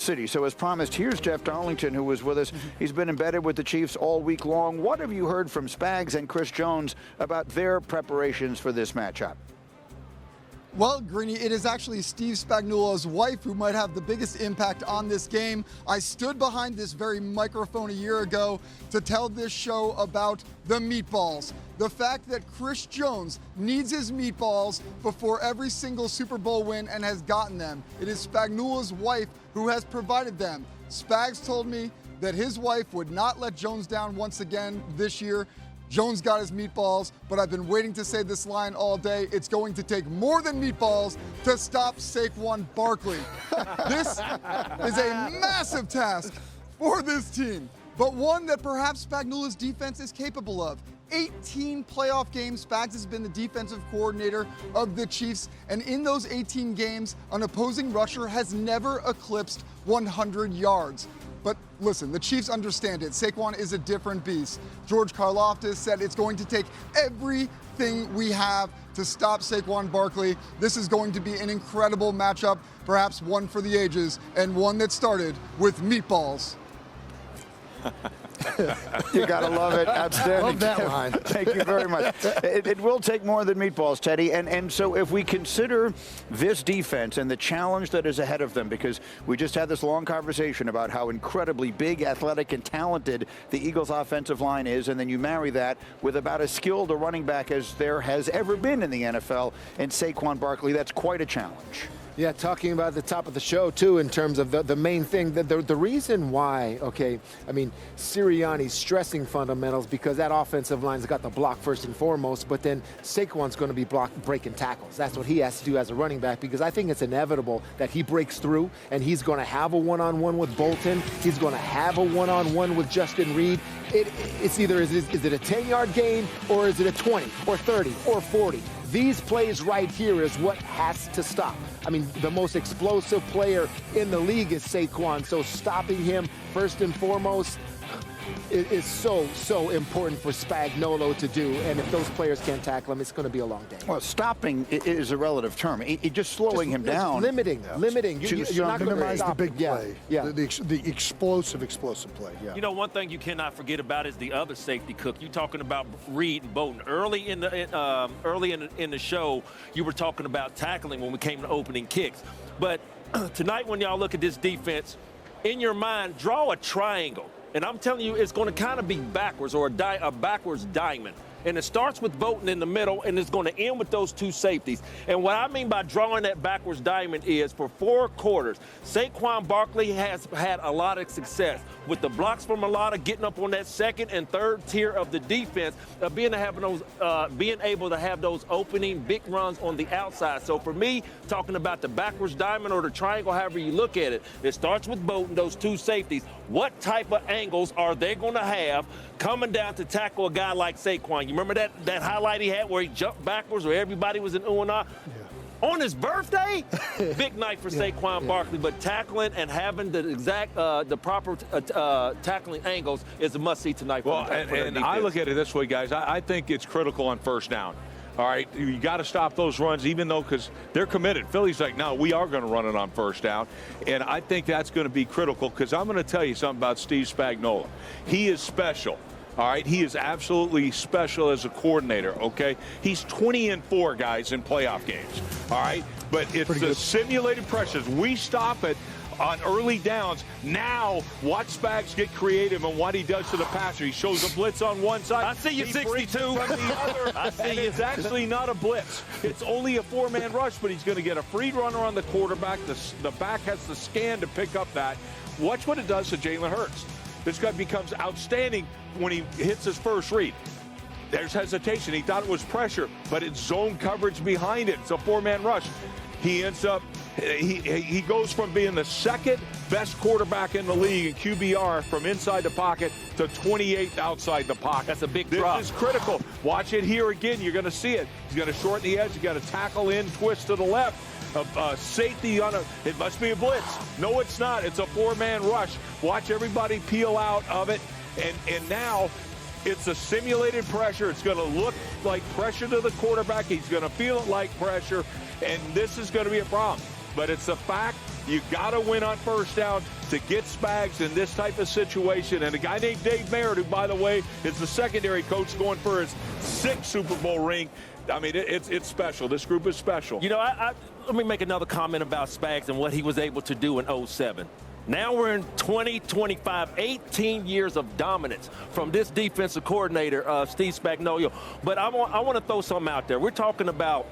City. So as promised, here's Jeff Darlington, who was with us. He's been embedded with the Chiefs all week long. What have you heard from Spags and Chris Jones about their preparations for this matchup? Well, Greeny, it is actually Steve Spagnuolo's wife who might have the biggest impact on this game. I stood behind this very microphone a year ago to tell this show about the meatballs. The fact that Chris Jones needs his meatballs before every single Super Bowl win and has gotten them. It is Spagnuolo's wife who has provided them. Spags told me that his wife would not let Jones down once again this year. Jones got his meatballs, but I've been waiting to say this line all day. It's going to take more than meatballs to stop Saquon Barkley. This is a massive task for this team, but one that perhaps Spagnuolo's defense is capable of. 18 playoff games, Spags has been the defensive coordinator of the Chiefs, and in those 18 games, an opposing rusher has never eclipsed 100 yards. But listen, the Chiefs understand it. Saquon is a different beast. George Karlaftis said it's going to take everything we have to stop Saquon Barkley. This is going to be an incredible matchup, perhaps one for the ages, and one that started with meatballs. You gotta love it. Outstanding. Love that line. Thank you very much. It will take more than meatballs, Teddy. And so if we consider this defense and the challenge that is ahead of them, because we just had this long conversation about how incredibly big, athletic, and talented the Eagles' offensive line is, and then you marry that with about as skilled a running back as there has ever been in the NFL, and Saquon Barkley, that's quite a challenge. Yeah, talking about the top of the show, too, in terms of the main thing, the reason why, okay, I mean, Sirianni's stressing fundamentals because that offensive line's got the block first and foremost, but then Saquon's going to be breaking tackles. That's what he has to do as a running back, because I think it's inevitable that he breaks through and he's going to have a one-on-one with Bolton. He's going to have a one-on-one with Justin Reed. It's either, is it a 10-yard gain or is it a 20 or 30 or 40? These plays right here is what has to stop. I mean, the most explosive player in the league is Saquon, so stopping him first and foremost is so important for Spagnuolo to do. And if those players can't tackle him, it's going to be a long day. Well, stopping is a relative term. Just slowing him down. Limiting. You're not going to minimize the big play. Yeah. The explosive play. Yeah. You know, one thing you cannot forget about is the other safety cook. You're talking about Reed and Bolton. Early in the show, you were talking about tackling when we came to opening kicks. But tonight, when y'all look at this defense, in your mind, draw a triangle. And I'm telling you, it's going to kind of be backwards, or a backwards diamond. And it starts with Bolton in the middle, and it's going to end with those two safeties. And what I mean by drawing that backwards diamond is, for 4 quarters, Saquon Barkley has had a lot of success with the blocks from Malata, getting up on that second and third tier of the defense, being able to have those opening big runs on the outside. So for me, talking about the backwards diamond or the triangle, however you look at it, it starts with Bolton, those two safeties. What type of angles are they going to have coming down to tackle a guy like Saquon? You remember that highlight he had where he jumped backwards, where everybody was in ooh and ah? Yeah. On his birthday? Big night for Saquon Barkley, but tackling and having the proper tackling angles is a must-see tonight. Well, and I look at it this way, guys. I think it's critical on first down. All right, you got to stop those runs, even though, because they're committed. Philly's like, no, we are going to run it on first down. And I think that's going to be critical, because I'm going to tell you something about Steve Spagnuolo. He is special. All right, he is absolutely special as a coordinator, okay? He's 20-4, guys, in playoff games, all right? But it's the simulated pressures. We stop it on early downs. Now, watch Spags get creative and what he does to the passer. He shows a blitz on one side. I see you, 62. From the other. I see and you. it's actually not a blitz. It's only a 4-man rush, but he's going to get a free runner on the quarterback. The back has to scan to pick up that. Watch what it does to Jalen Hurts. This guy becomes outstanding when he hits his first read. There's hesitation. He thought it was pressure, but it's zone coverage behind it. It's a 4-man rush. He ends up, he goes from being the second best quarterback in the league in QBR from inside the pocket to 28th outside the pocket. That's a big drop. This is critical. Watch it here again. You're going to see it. He's going to shorten the edge. He's got to tackle in, twist to the left. Safety on it must be a blitz. No, it's not. It's a 4-man rush. Watch everybody peel out of it. And now it's a simulated pressure. It's going to look like pressure to the quarterback. He's going to feel it like pressure. And this is going to be a problem. But it's a fact You got to win on first down to get Spags in this type of situation. And a guy named Dave Merritt, who, by the way, is the secondary coach going for his 6th Super Bowl ring. I mean, it's special. This group is special. You know, let me make another comment about Spags and what he was able to do in 07. Now we're in 2025, 18 years of dominance from this defensive coordinator, Steve Spagnuolo. But I want to throw something out there. You're talking about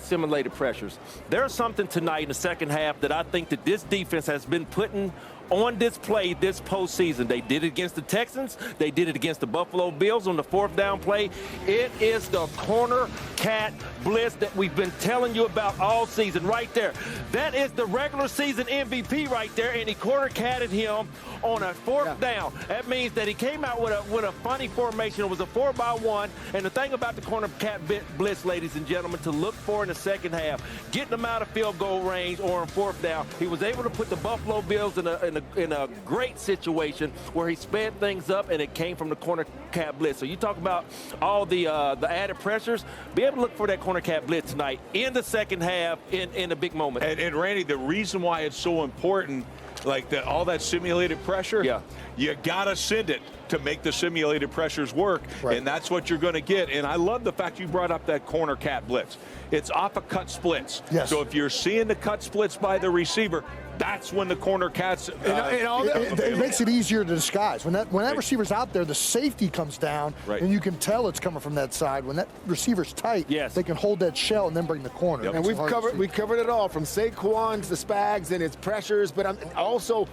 simulated pressures. There's something tonight in the second half that I think that this defense has been putting on display this postseason. They did it against the Texans. They did it against the Buffalo Bills on the 4th down play. It is the corner cat blitz that we've been telling you about all season right there. That is the regular season MVP right there, and he corner catted him on a 4th down. That means that he came out with a funny formation. It was a 4-by-1, and the thing about the corner cat blitz, ladies and gentlemen, to look for in the second half, getting them out of field goal range or on 4th down, he was able to put the Buffalo Bills in a great situation where he sped things up, and it came from the corner cat blitz. So you talk about all the added pressures. Be able to look for that corner cat blitz tonight in the second half in a big moment. And Randy, the reason why it's so important, like all that simulated pressure, you got to send it to make the simulated pressures work, and that's what you're going to get. And I love the fact you brought up that corner cat blitz. It's off of cut splits. Yes. So if you're seeing the cut splits by the receiver, that's when the corner cats. It makes it easier to disguise. When that receiver's out there, the safety comes down, and you can tell it's coming from that side. When that receiver's tight, they can hold that shell and then bring the corner. And we covered it all, from Saquon to Spags and its pressures, but also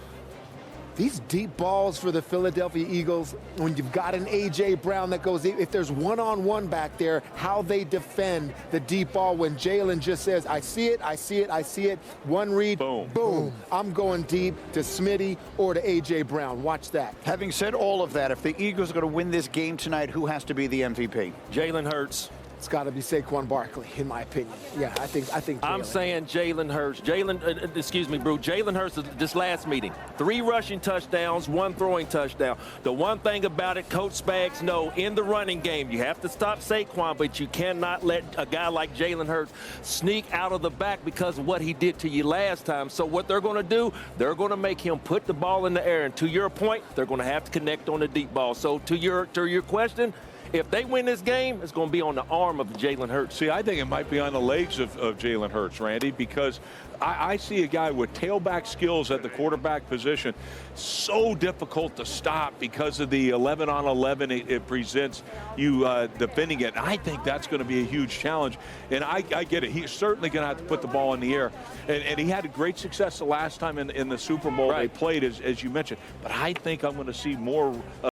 these deep balls for the Philadelphia Eagles, when you've got an A.J. Brown that goes, if there's one-on-one back there, how they defend the deep ball when Jalen just says, I see it, I see it, I see it. One read, boom. I'm going deep to Smitty or to A.J. Brown. Watch that. Having said all of that, if the Eagles are going to win this game tonight, who has to be the MVP? Jalen Hurts. It's got to be Saquon Barkley, in my opinion. Yeah, I think Jalen. I'm saying Jalen Hurts. Jalen Hurts, this last meeting, 3 rushing touchdowns, 1 throwing touchdown. The one thing about it, Coach Spags know, in the running game, you have to stop Saquon, but you cannot let a guy like Jalen Hurts sneak out of the back because of what he did to you last time. So what they're going to do, they're going to make him put the ball in the air. And to your point, they're going to have to connect on the deep ball. So to your question, if they win this game, it's going to be on the arm of Jalen Hurts. See, I think it might be on the legs of Jalen Hurts, Randy, because I see a guy with tailback skills at the quarterback position. So difficult to stop because of the 11-on-11 it presents you defending it. I think that's going to be a huge challenge. And I get it. He's certainly going to have to put the ball in the air. And he had great success the last time in the Super Bowl they played, as you mentioned. But I think I'm going to see more